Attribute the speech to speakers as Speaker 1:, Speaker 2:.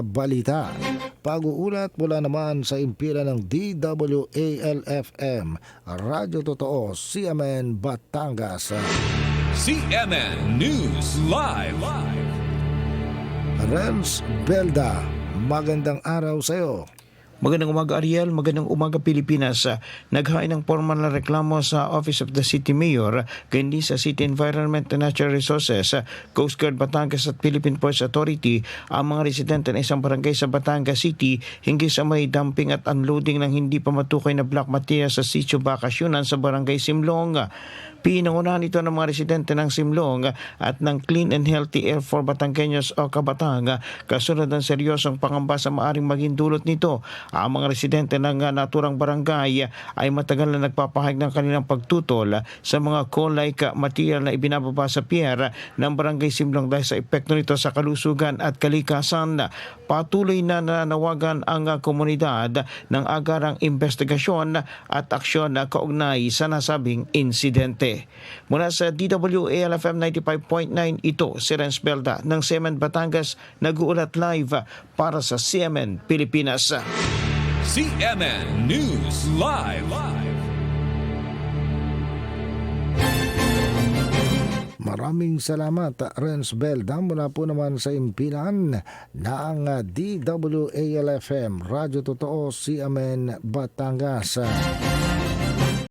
Speaker 1: Balita. Pag-uulat mula naman sa impila ng DWALFM, Radyo Totoo, CMN Batangas.
Speaker 2: CMN News Live.
Speaker 1: Renz Belda, magandang araw sa iyo.
Speaker 3: Magandang umaga Ariel, magandang umaga Pilipinas. Naghain ng formal na reklamo sa Office of the City Mayor, kundi sa City Environment and Natural Resources, Coast Guard Batangas at Philippine Ports Authority ang mga residente ng isang barangay sa Batangas City hinggil sa may dumping at unloading ng hindi pa matukoy na black material sa Sitio Bakasyunan sa Barangay Simlong. Pinangunahan ito ng mga residente ng Simlong at ng Clean and Healthy Air for Batanggenyos o Kabatang kasunod ng seryosong pangamba sa maaring maging dulot nito. Ang mga residente ng naturang barangay ay matagal na nagpapahayag ng kanilang pagtutol sa mga coal-like material na ibinababa sa pier ng Barangay Simlong dahil sa epekto nito sa kalusugan at kalikasan. Patuloy na nanawagan ang komunidad ng agarang investigasyon at aksyon na kaugnay sa nasabing insidente. Mula sa DWALFM 95.9, ito si Renz Belda ng CMN Batangas, nag-uulat live para sa CMN Pilipinas.
Speaker 2: CMN News Live.
Speaker 1: Maraming salamat, Renz Belda, mula po naman sa impilan na ang DWALFM, Radyo Totoo, CMN Batangas.